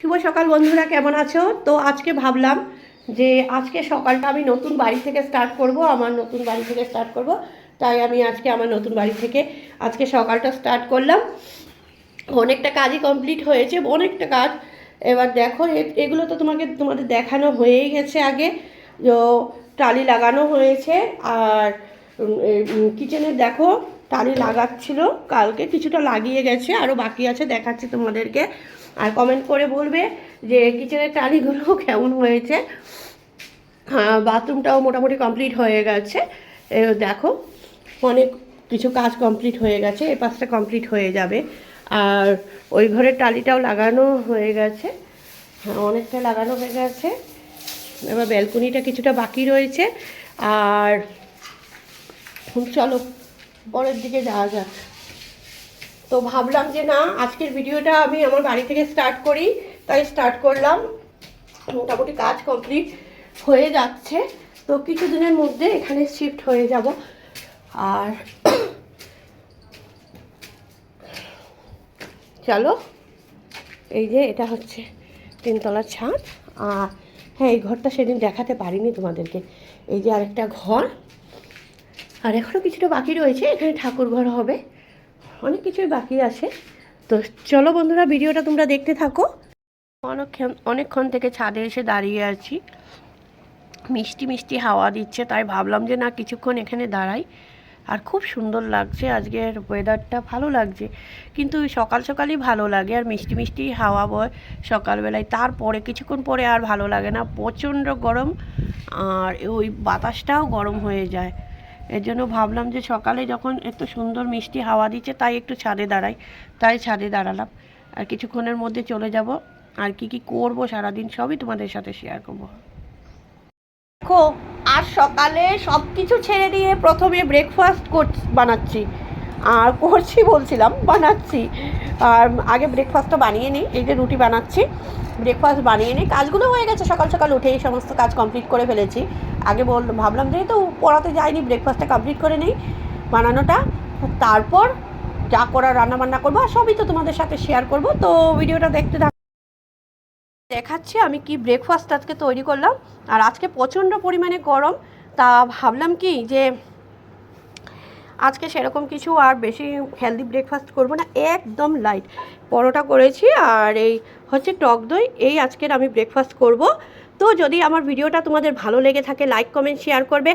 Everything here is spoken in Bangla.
শুভ সকাল বন্ধুরা, কেমন আছো? তো আজকে ভাবলাম যে আজকে সকালটা আমি নতুন বাড়ি থেকে স্টার্ট করব, আমার নতুন বাড়ি থেকে স্টার্ট করব। তাই আমি আজকে আমার নতুন বাড়ি থেকে আজকে সকালটা স্টার্ট করলাম। অনেকটা কাজই কমপ্লিট হয়েছে, অনেকটা কাজ। এবার দেখো, এগুলো তো তোমাদের দেখানো হয়েই গেছে আগে। টালি লাগানো হয়েছে, আর কিচেনে দেখো টালি লাগাচ্ছিল কালকে, কিছুটা লাগিয়ে গেছে, আরও বাকি আছে, দেখাচ্ছি তোমাদেরকে। আর কমেন্ট করে বলবে যে কিচেনের টালিগুলো কেমন হয়েছে। হ্যাঁ, বাথরুমটাও মোটামুটি কমপ্লিট হয়ে গেছে। দেখো অনেক কিছু কাজ কমপ্লিট হয়ে গেছে, এই পাশটা কমপ্লিট হয়ে যাবে। আর ওই ঘরের টালিটাও লাগানো হয়ে গেছে, হ্যাঁ অনেকটা লাগানো হয়ে গেছে। এবার ব্যালকনিটা কিছুটা বাকি রয়েছে। আর চলো পরের দিকে যাওয়া যাক। তো ভাবলাম যে না, আজকের ভিডিওটা আমি আমার বাড়ি থেকে স্টার্ট করি, তাই স্টার্ট করলাম। মোটামুটি কাজ কমপ্লিট হয়ে যাচ্ছে, তো কিছুদিনের মধ্যে এখানে শিফট হয়ে যাব। আর চলো, এই যে এটা হচ্ছে 3তলার ছাদ। আর হ্যাঁ, এই ঘরটা সেদিন দেখাতে পারিনি তোমাদেরকে। এই যে আরেকটা ঘর, আর এখনও কিছুটা বাকি রয়েছে, এখানে ঠাকুর ঘর হবে, অনেক কিছুই বাকি আছে। তো চলো বন্ধুরা, ভিডিওটা তোমরা দেখতে থাকো। অনেকক্ষণ থেকে ছাদে এসে দাঁড়িয়ে আছি, মিষ্টি মিষ্টি হাওয়া দিচ্ছে, তাই ভাবলাম যে না কিছুক্ষণ এখানে দাঁড়াই। আর খুব সুন্দর লাগছে, আজকের ওয়েদারটা ভালো লাগছে। কিন্তু সকাল সকালই ভালো লাগে, আর মিষ্টি মিষ্টি হাওয়া বয় সকালবেলায়, তারপরে কিছুক্ষণ পরে আর ভালো লাগে না, প্রচণ্ড গরম। আর ওই বাতাসটাও গরম হয়ে যায়। এর জন্য ভাবলাম যে সকালে যখন এত সুন্দর মিষ্টি হাওয়া দিচ্ছে, তাই একটু ছাদে দাঁড়াই। তাই ছাদে দাঁড়ালাম, আর কিছুক্ষণের মধ্যে চলে যাব। আর কি কি করবো সারাদিন সবই তোমাদের সাথে শেয়ার করবো। দেখো, আর সকালে সব কিছু ছেড়ে দিয়ে প্রথমে ব্রেকফাস্ট বানাচ্ছি। আর করছি বলছিলাম, বানাচ্ছি। আর আগে ব্রেকফাস্টটা বানিয়ে নিই, এই যে রুটি বানাচ্ছি, ব্রেকফাস্ট বানিয়ে নিই। কাজগুলো হয়ে গেছে, সকাল সকাল উঠেই সমস্ত কাজ কমপ্লিট করে ফেলেছি। আগে ভাবলাম যেহেতু পড়াতে যাইনি, ব্রেকফাস্টটা কমপ্লিট করে নিই বানানোটা, তারপর যা করার রান্নাবান্না করবো, আর সবই তো তোমাদের সাথে শেয়ার করব। তো ভিডিওটা দেখতে দেখাচ্ছি আমি কি ব্রেকফাস্ট আজকে তৈরি করলাম। আর আজকে প্রচণ্ড পরিমাণে গরম, তা ভাবলাম কি যে আজকে সেরকম কিছু আর বেশি হেলদি ব্রেকফাস্ট করব না, একদম লাইট পরোটা করেছি, আর এই হচ্ছে টক দই, এই আজকের আমি ব্রেকফাস্ট করব। তো যদি আমার ভিডিওটা তোমাদের ভালো লেগে থাকে, লাইক কমেন্ট শেয়ার করবে,